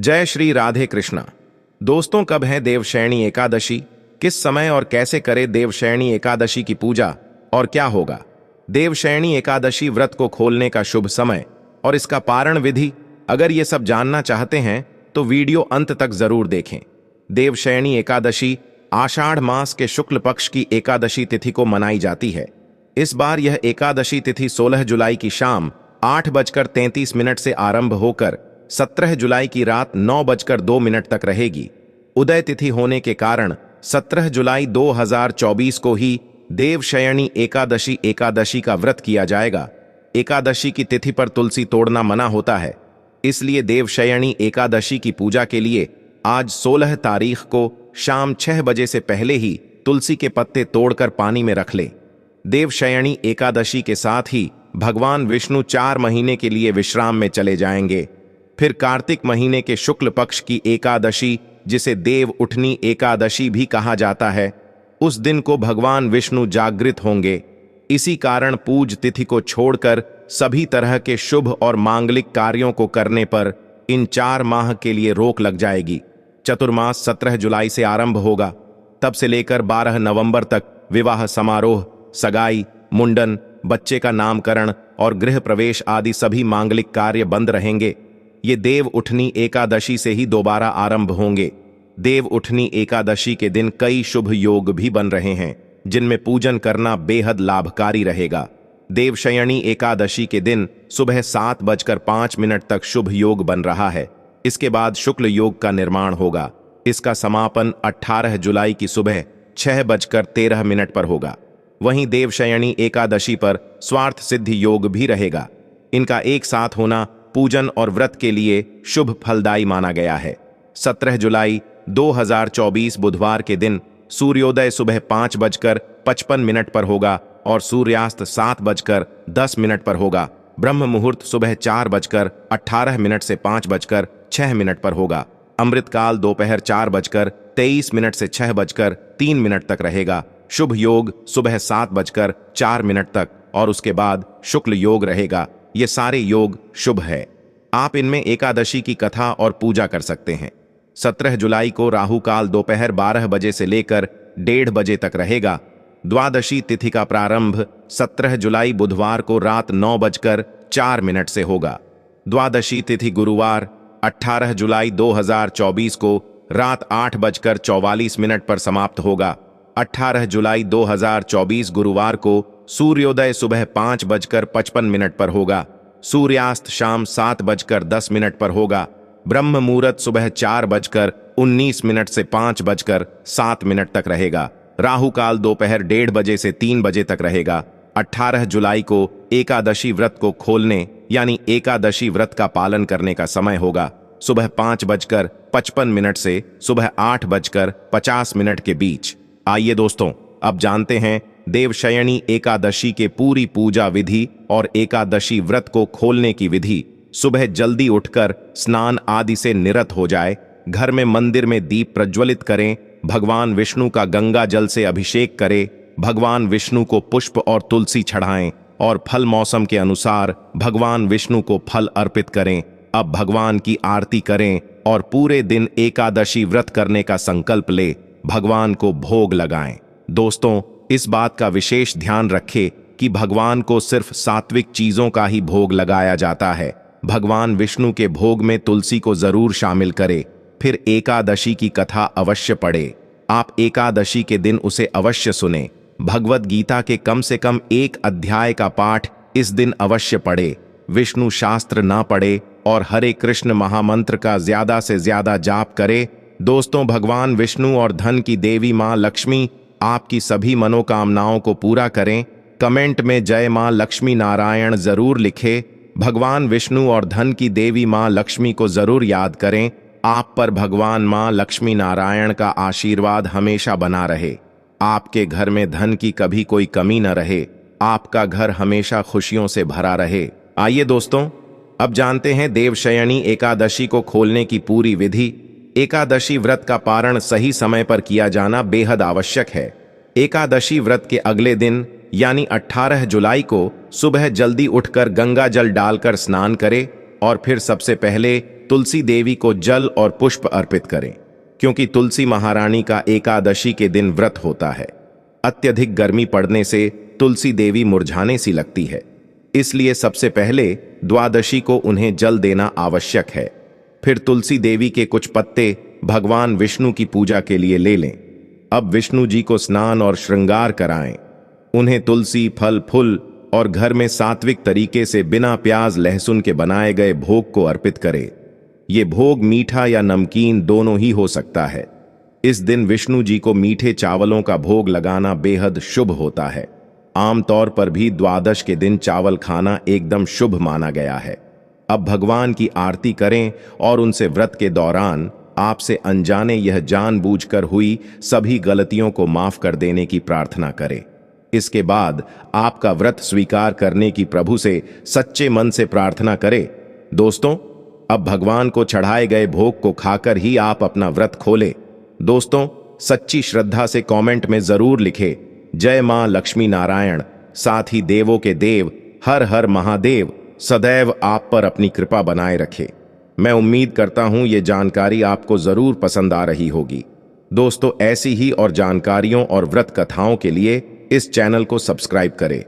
जय श्री राधे कृष्णा। दोस्तों, कब है देवशयनी एकादशी, किस समय और कैसे करे देवशयनी एकादशी की पूजा और क्या होगा? देवशयनी एकादशी व्रत को खोलने का शुभ समय और इसका पारण विधि, अगर ये सब जानना चाहते हैं तो वीडियो अंत तक जरूर देखें। देवशयनी एकादशी आषाढ़ मास के शुक्ल पक्ष की एकादशी तिथि को मनाई जाती है। इस बार यह एकादशी तिथि 16 जुलाई की शाम 8:33 से आरंभ होकर 17 जुलाई की रात 9:02 तक रहेगी। उदय तिथि होने के कारण 17 जुलाई 2024 को ही देवशयनी एकादशी का व्रत किया जाएगा। एकादशी की तिथि पर तुलसी तोड़ना मना होता है, इसलिए देवशयनी एकादशी की पूजा के लिए आज 16 तारीख को शाम 6 बजे से पहले ही तुलसी के पत्ते तोड़कर पानी में रख लें। देवशयनी एकादशी के साथ ही भगवान विष्णु 4 महीने के लिए विश्राम में चले जाएंगे। फिर कार्तिक महीने के शुक्ल पक्ष की एकादशी, जिसे देव उठनी एकादशी भी कहा जाता है, उस दिन को भगवान विष्णु जागृत होंगे। इसी कारण पूज तिथि को छोड़कर सभी तरह के शुभ और मांगलिक कार्यों को करने पर इन 4 माह के लिए रोक लग जाएगी। चतुर्मास 17 जुलाई से आरंभ होगा। तब से लेकर 12 नवंबर तक विवाह समारोह, सगाई, मुंडन, बच्चे का नामकरण और गृह प्रवेश आदि सभी मांगलिक कार्य बंद रहेंगे। ये देव उठनी एकादशी से ही दोबारा आरंभ होंगे। देव उठनी एकादशी के दिन कई शुभ योग भी बन रहे हैं, जिनमें पूजन करना बेहद लाभकारी रहेगा। देवशयनी एकादशी के दिन सुबह 7:05 तक शुभ योग बन रहा है। इसके बाद शुक्ल योग का निर्माण होगा। इसका समापन 18 जुलाई की सुबह 6:13 पर होगा। वहीं देवशयनी एकादशी पर स्वार्थ सिद्धि योग भी रहेगा। इनका एक साथ होना पूजन और व्रत के लिए शुभ फलदायी माना गया है। 17 जुलाई 2024 बुधवार के दिन सूर्योदय सुबह 5:55 पर होगा और सूर्यास्त 7:10 पर होगा। ब्रह्म मुहूर्त सुबह 4:18 से 5:06 पर होगा। अमृतकाल दोपहर 4:23 से 6:03 तक रहेगा। शुभ योग सुबह 7:04 तक और उसके बाद शुक्ल योग रहेगा। ये सारे योग शुभ है। आप इनमें एकादशी की कथा और पूजा कर सकते हैं। 17 जुलाई को राहु काल दोपहर 12 बजे से लेकर 1:30 बजे तक रहेगा। द्वादशी तिथि का प्रारंभ 17 जुलाई बुधवार को रात 9:04 से होगा। द्वादशी तिथि गुरुवार 18 जुलाई 2024 को रात 8:44 पर समाप्त होगा। 18 जुलाई 2024 गुरुवार को सूर्योदय सुबह 5:55 पर होगा। सूर्यास्त शाम 7:10 पर होगा। ब्रह्म मुहूर्त सुबह 4:19 से 5:07 तक रहेगा। राहु काल दोपहर 1:30 बजे से 3 बजे तक रहेगा। 18 जुलाई को एकादशी व्रत को खोलने यानी एकादशी व्रत का पालन करने का समय होगा। सुबह 5:55 से सुबह 8:50 के बीच। आइए दोस्तों, अब जानते हैं देवशयनी एकादशी के पूरी पूजा विधि और एकादशी व्रत को खोलने की विधि। सुबह जल्दी उठकर स्नान आदि से निरत हो जाए। घर में मंदिर में दीप प्रज्वलित करें। भगवान विष्णु का गंगा जल से अभिषेक करें। भगवान विष्णु को पुष्प और तुलसी चढ़ाएं और फल मौसम के अनुसार भगवान विष्णु को फल अर्पित करें। अब भगवान की आरती करें और पूरे दिन एकादशी व्रत करने का संकल्प ले भगवान को भोग लगाएं। दोस्तों, इस बात का विशेष ध्यान रखें कि भगवान को सिर्फ सात्विक चीजों का ही भोग लगाया जाता है। भगवान विष्णु के भोग में तुलसी को जरूर शामिल करें। फिर एकादशी की कथा अवश्य पढ़े। आप एकादशी के दिन उसे अवश्य सुने। भगवद गीता के कम से कम 1 अध्याय का पाठ इस दिन अवश्य पढ़े। विष्णु शास्त्र ना पढ़े और हरे कृष्ण महामंत्र का ज्यादा से ज्यादा जाप करे। दोस्तों, भगवान विष्णु और धन की देवी मां लक्ष्मी आपकी सभी मनोकामनाओं को पूरा करें। कमेंट में जय मां लक्ष्मी नारायण जरूर लिखें। भगवान विष्णु और धन की देवी मां लक्ष्मी को जरूर याद करें। आप पर भगवान मां लक्ष्मी नारायण का आशीर्वाद हमेशा बना रहे। आपके घर में धन की कभी कोई कमी न रहे। आपका घर हमेशा खुशियों से भरा रहे। आइए दोस्तों, अब जानते हैं देवशयनी एकादशी को खोलने की पूरी विधि। एकादशी व्रत का पारण सही समय पर किया जाना बेहद आवश्यक है। एकादशी व्रत के अगले दिन यानी 18 जुलाई को सुबह जल्दी उठकर गंगा जल डालकर स्नान करें और फिर सबसे पहले तुलसी देवी को जल और पुष्प अर्पित करें, क्योंकि तुलसी महारानी का एकादशी के दिन व्रत होता है। अत्यधिक गर्मी पड़ने से तुलसी देवी मुरझाने सी लगती है, इसलिए सबसे पहले द्वादशी को उन्हें जल देना आवश्यक है। फिर तुलसी देवी के कुछ पत्ते भगवान विष्णु की पूजा के लिए ले लें। अब विष्णु जी को स्नान और श्रृंगार कराएं। उन्हें तुलसी, फल, फूल और घर में सात्विक तरीके से बिना प्याज लहसुन के बनाए गए भोग को अर्पित करें। ये भोग मीठा या नमकीन दोनों ही हो सकता है। इस दिन विष्णु जी को मीठे चावलों का भोग लगाना बेहद शुभ होता है। आमतौर पर भी द्वादश के दिन चावल खाना एकदम शुभ माना गया है। अब भगवान की आरती करें और उनसे व्रत के दौरान आपसे अनजाने यह जानबूझकर हुई सभी गलतियों को माफ कर देने की प्रार्थना करें। इसके बाद आपका व्रत स्वीकार करने की प्रभु से सच्चे मन से प्रार्थना करें। दोस्तों, अब भगवान को चढ़ाए गए भोग को खाकर ही आप अपना व्रत खोलें। दोस्तों, सच्ची श्रद्धा से कमेंट में जरूर लिखें, जय मां लक्ष्मी नारायण। साथ ही देवों के देव हर हर महादेव सदैव आप पर अपनी कृपा बनाए रखे। मैं उम्मीद करता हूं ये जानकारी आपको जरूर पसंद आ रही होगी। दोस्तों, ऐसी ही और जानकारियों और व्रत कथाओं के लिए इस चैनल को सब्सक्राइब करें।